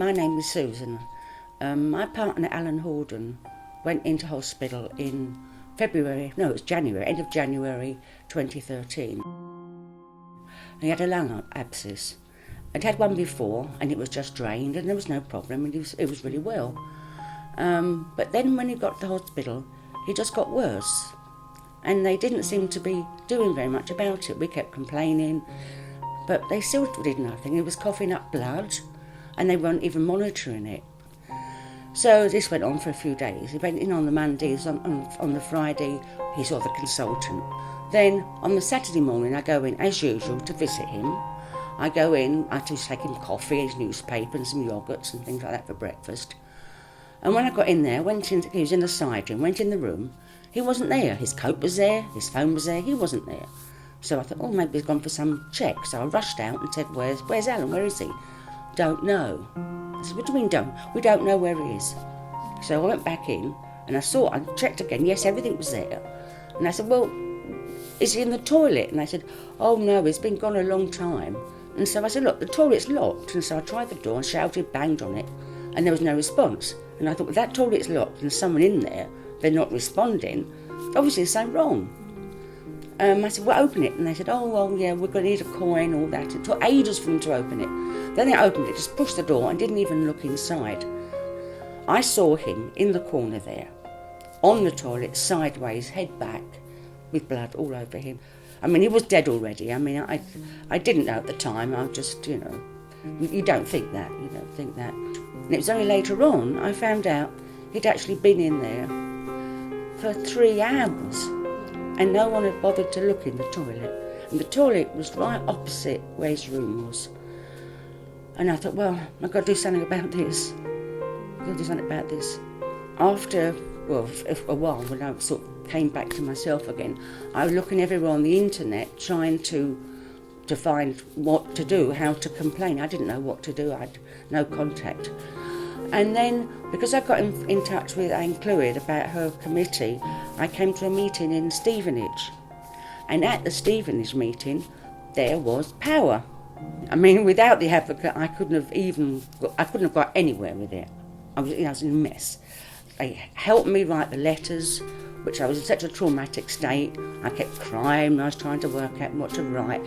My name is Susan. My partner Alan Horden went into hospital in January, end of January 2013. He had a lung abscess. I'd had one before and it was just drained and there was no problem and it was really well. But then when he got to the hospital, he just got worse. And they didn't seem to be doing very much about it. We kept complaining, but they still did nothing. He was coughing up blood and they weren't even monitoring it. So this went on for a few days. He went in on the Mondays, on the Friday he saw the consultant. Then on the Saturday morning I go in as usual to visit him. I go in, I just take him coffee, his newspaper and some yoghurts and things like that for breakfast. And when I got in there, he was in the side room, went in the room, he wasn't there. His coat was there, his phone was there, he wasn't there. So I thought, oh, maybe he's gone for some check. So I rushed out and said, where's Alan, where is he? Don't know. I said, what do you mean don't? We don't know where he is. So I went back in and I checked again, yes, everything was there. And I said, well, is he in the toilet? And they said, oh no, he's been gone a long time. And so I said, look, the toilet's locked. And so I tried the door and shouted, banged on it, and there was no response. And I thought, well, that toilet's locked and there's someone in there, they're not responding, obviously there's something wrong. I said, well, open it. And they said, oh, well, yeah, we're going to need a coin, all that. It took ages for them to open it. Then they opened it, just pushed the door and didn't even look inside. I saw him in the corner there, on the toilet, sideways, head back, with blood all over him. I mean, he was dead already. I mean, I didn't know at the time. I just, you don't think that. And it was only later on I found out he'd actually been in there for 3 hours and no one had bothered to look in the toilet. And the toilet was right opposite where his room was. And I thought, well, I've got to do something about this. After, a while, when I sort of came back to myself again, I was looking everywhere on the internet trying to find what to do, how to complain. I didn't know what to do, I had no contact. And then, because I got in touch with Anne Clwyd about her committee, I came to a meeting in Stevenage. And at the Stevenage meeting, there was power. I mean, without the advocate, I couldn't have got anywhere with it. I was in a mess. They helped me write the letters, which I was in such a traumatic state. I kept crying when I was trying to work out what to write.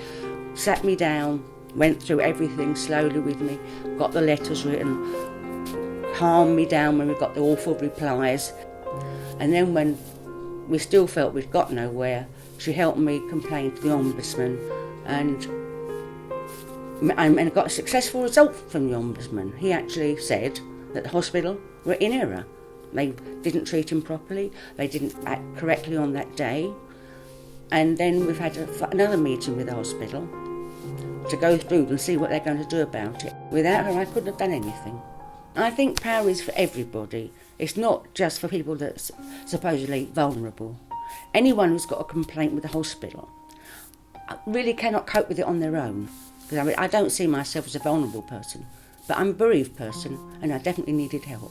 Sat me down, went through everything slowly with me, got the letters written, calmed me down when we got the awful replies. And then when we still felt we'd got nowhere, she helped me complain to the Ombudsman, and I got a successful result from the Ombudsman. He actually said that the hospital were in error. They didn't treat him properly, they didn't act correctly on that day. And then we've had another meeting with the hospital to go through and see what they're going to do about it. Without her, I couldn't have done anything. I think power is for everybody. It's not just for people that's supposedly vulnerable. Anyone who's got a complaint with the hospital really cannot cope with it on their own. Because I don't see myself as a vulnerable person, but I'm a bereaved person and I definitely needed help.